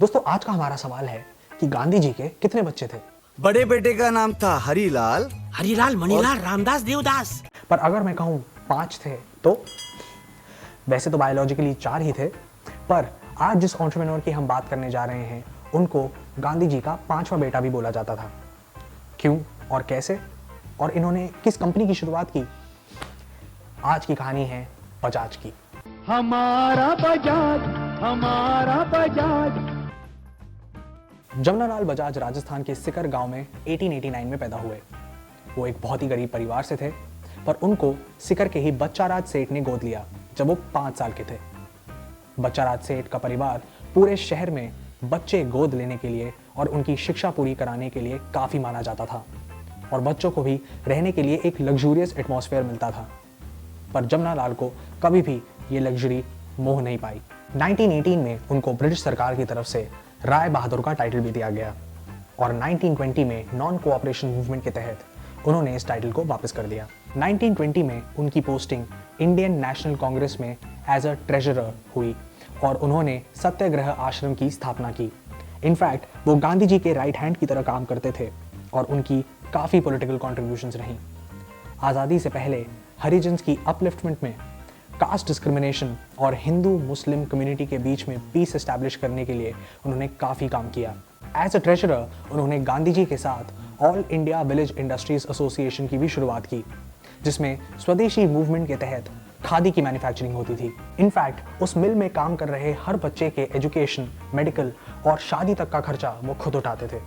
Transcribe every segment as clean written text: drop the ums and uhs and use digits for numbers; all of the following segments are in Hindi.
दोस्तों आज का हमारा सवाल है कि गांधी जी के कितने बच्चे थे। बड़े बेटे का नाम था हरीलाल, हरिलाल, मणिलाल, रामदास, देवदास। पर अगर मैं कहूँ 5 थे तो वैसे तो बायोलॉजिकली 4 ही थे, पर आज जिस एंटरप्रेन्योर की हम बात करने जा रहे हैं उनको गांधी जी का 5वां बेटा भी बोला जाता था। क्यों और कैसे और इन्होंने किस कंपनी की शुरुआत की, आज की कहानी है बजाज की। हमारा बजाज। जमनालाल बजाज राजस्थान के सिकर गांव में 1889 में पैदा हुए। वो एक बहुत ही गरीब परिवार से थे, पर उनको सिकर के ही बच्चाराज सेठ ने गोद लिया जब वो 5 साल के थे। बच्चाराज सेठ का परिवार पूरे शहर में बच्चे गोद लेने के लिए और उनकी शिक्षा पूरी कराने के लिए काफ़ी माना जाता था और बच्चों को भी रहने के लिए एक लग्जूरियस एटमॉस्फेयर मिलता था। पर जमनालाल को कभी भी ये लग्जरी मोह नहीं पाई। 1918 में उनको ब्रिटिश सरकार की तरफ से राय बहादुर का टाइटल भी दिया गया और 1920 में नॉन कोऑपरेशन मूवमेंट के तहत उन्होंने इस टाइटल को वापस कर दिया। 1920 में उनकी पोस्टिंग इंडियन नेशनल कांग्रेस में एज अ ट्रेजरर हुई और उन्होंने सत्याग्रह आश्रम की स्थापना की। इनफैक्ट वो गांधी जी के राइट हैंड की तरह काम करते थे और उनकी काफ़ी पॉलिटिकल कॉन्ट्रीब्यूशंस रहीं। आज़ादी से पहले हरिजन्स की अपलिफ्टमेंट में, कास्ट डिस्क्रिमिनेशन और हिंदू मुस्लिम कम्युनिटी के बीच में पीस एस्टैब्लिश करने के लिए उन्होंने काफ़ी काम किया। एज अ ट्रेजरर उन्होंने गांधी जी के साथ all India village industries association की भी शुरुआत की, जिसमें स्वदेशी मूवमेंट के तहत खादी की मैन्युफैक्चरिंग होती थी। इनफैक्ट उस मिल में काम कर रहे हर बच्चे के एजुकेशन, मेडिकल और शादी तक का खर्चा वो खुद उठाते थे।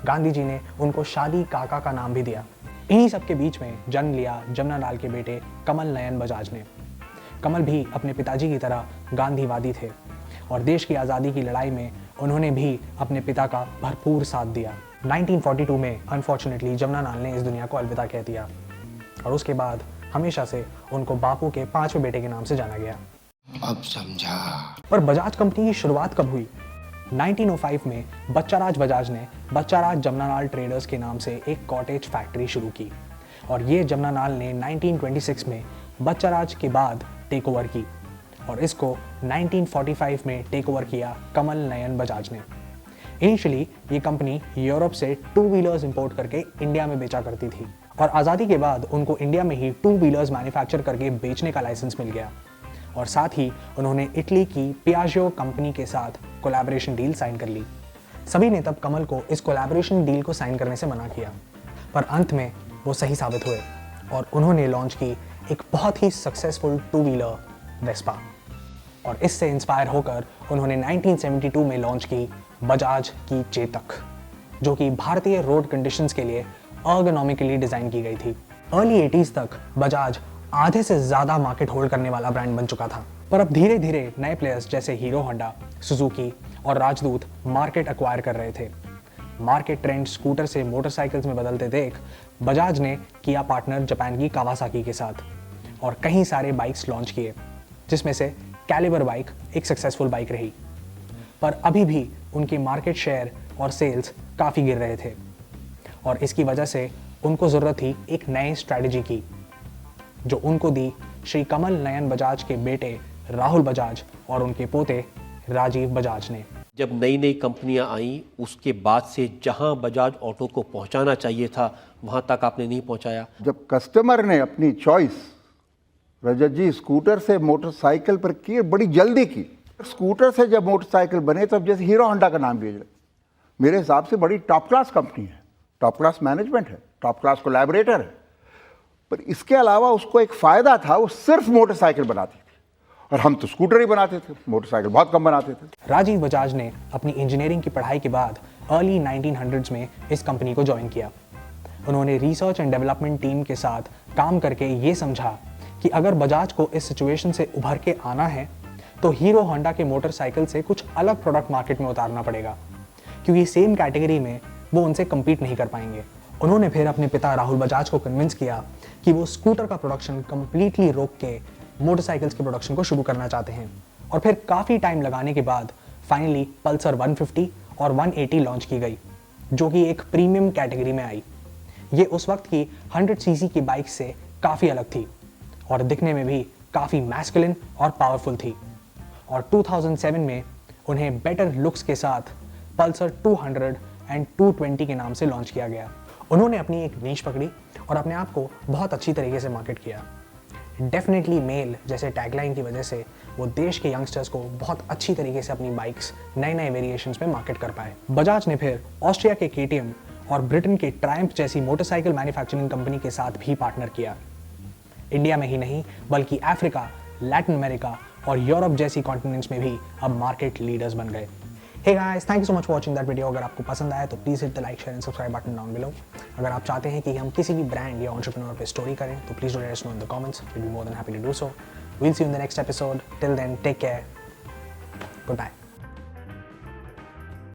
गांधी जी ने उनको शादी काका का नाम भी दिया। इन्हीं सब के बीच में जन्म लिया जमनालाल के बेटे कमल नयन बजाज ने। कमल भी अपने पिताजी की तरह गांधीवादी थे और देश की आज़ादी की लड़ाई में उन्होंने भी अपने पिता का भरपूर साथ दिया। 1942 में अनफॉर्चुनेटली जमनालाल ने इस दुनिया को अलविदा कह दिया और उसके बाद हमेशा से उनको बापू के 5वें बेटे के नाम से जाना गया। अब समझा। पर बजाज कंपनी की शुरुआत कब हुई? 1905 में बच्चाराज बजाज ने बच्चाराज जमनालाल ट्रेडर्स के नाम से एक कॉटेज फैक्ट्री शुरू की और ये जमनालाल ने 1926 में बच्चाराज के बाद टेक ओवर की और इसको 1945 में टेक ओवर किया कमल नयन बजाज ने। इनिशियली ये कंपनी यूरोप से 2 व्हीलर्स इंपोर्ट करके इंडिया में बेचा करती थी और आज़ादी के बाद उनको इंडिया में ही 2 व्हीलर्स मैन्युफैक्चर करके बेचने का लाइसेंस मिल गया और साथ ही उन्होंने इटली की पियाजियो कंपनी के साथ कोलैबोरेशन डील साइन कर ली। सभी ने तब कमल को इस कोलैबोरेशन डील को साइन करने से मना किया, पर अंत में वो सही साबित हुए और उन्होंने लॉन्च की एक बहुत ही सक्सेसफुल 2 व्हीलर वेस्पा और इससे इंस्पायर होकर उन्होंने 1972 में लॉन्च की बजाज की चेतक, जो कि भारतीय रोड कंडीशंस के लिए अर्गोनॉमिकली डिज़ाइन की गई थी। अर्ली 80s तक बजाज आधे से ज़्यादा मार्केट होल्ड करने वाला ब्रांड बन चुका था, पर अब धीरे धीरे नए प्लेयर्स जैसे हीरो होंडा, सुजुकी और राजदूत मार्केट एक्वायर कर रहे थे। मार्केट ट्रेंड स्कूटर से मोटरसाइकिल्स में बदलते देख बजाज ने किया पार्टनर जापान की कावासाकी के साथ और कई सारे बाइक्स लॉन्च किए, जिसमें से कैलिबर बाइक एक सक्सेसफुल बाइक रही। पर अभी भी उनकी मार्केट शेयर और सेल्स काफ़ी गिर रहे थे और इसकी वजह से उनको ज़रूरत थी एक नए स्ट्रैटेजी की, जो उनको दी श्री कमल नयन बजाज के बेटे राहुल बजाज और उनके पोते राजीव बजाज ने। जब नई नई कंपनियां आई उसके बाद से जहां बजाज ऑटो को पहुंचाना चाहिए था वहां तक आपने नहीं पहुंचाया। जब कस्टमर ने अपनी चॉइस रजत जी स्कूटर से मोटरसाइकिल पर की, बड़ी जल्दी की। स्कूटर से जब मोटरसाइकिल बने तब जैसे हीरो होंडा का नाम लिया, मेरे हिसाब से बड़ी टॉप क्लास कंपनी है, टॉप क्लास मैनेजमेंट है, टॉप क्लास कोलैबोरेटर है। पर इसके अलावा उसको एक फ़ायदा था, वो सिर्फ मोटरसाइकिल बनाती थी और हम तो स्कूटर ही बनाते थे, मोटरसाइकिल बहुत कम बनाते थे। राजीव बजाज ने अपनी इंजीनियरिंग की पढ़ाई के बाद अर्ली 1900s में इस कंपनी को ज्वाइन किया। उन्होंने रिसर्च एंड डेवलपमेंट टीम के साथ काम करके ये समझा कि अगर बजाज को इस सिचुएशन से उभर के आना है तो हीरो होंडा के मोटरसाइकिल से कुछ अलग प्रोडक्ट मार्केट में उतारना पड़ेगा, क्योंकि सेम कैटेगरी में वो उनसे कम्पीट नहीं कर पाएंगे। उन्होंने फिर अपने पिता राहुल बजाज को कन्विंस किया कि वो स्कूटर का प्रोडक्शन कम्प्लीटली रोक के मोटरसाइकिल्स के प्रोडक्शन को शुरू करना चाहते हैं और फिर काफ़ी टाइम लगाने के बाद फाइनली पल्सर 150 और 180 लॉन्च की गई, जो कि एक प्रीमियम कैटेगरी में आई। ये उस वक्त की 100 सीसी की बाइक से काफ़ी अलग थी और दिखने में भी काफ़ी मैस्कुलिन और पावरफुल थी और 2007 में उन्हें बेटर लुक्स के साथ पल्सर 200 एंड 220 के नाम से लॉन्च किया गया। उन्होंने अपनी एक नीश पकड़ी और अपने आप को बहुत अच्छी तरीके से मार्केट किया। डेफिनेटली मेल जैसे टैगलाइन की वजह से वो देश के यंगस्टर्स को बहुत अच्छी तरीके से अपनी बाइक्स नए नए वेरिएशंस में मार्केट कर पाए। बजाज ने फिर ऑस्ट्रिया के KTM और ब्रिटेन के ट्रायम्फ जैसी मोटरसाइकिल मैन्युफैक्चरिंग कंपनी के साथ भी पार्टनर किया। इंडिया में ही नहीं बल्कि अफ्रीका, लैटिन अमेरिका और यूरोप जैसी कॉन्टिनेंट्स में भी अब मार्केट लीडर्स बन गए। Hey guys, thank you so much for watching that video. अगर आपको पसंद आया तो please hit the like, share and subscribe button down below. अगर आप चाहते हैं कि हम किसी भी ब्रांड या एंटरप्रेन्योर पे स्टोरी करें तो please do let us know in the comments. We will be more than happy to do so. We'll see you in the next episode. Till then take care. Good bye.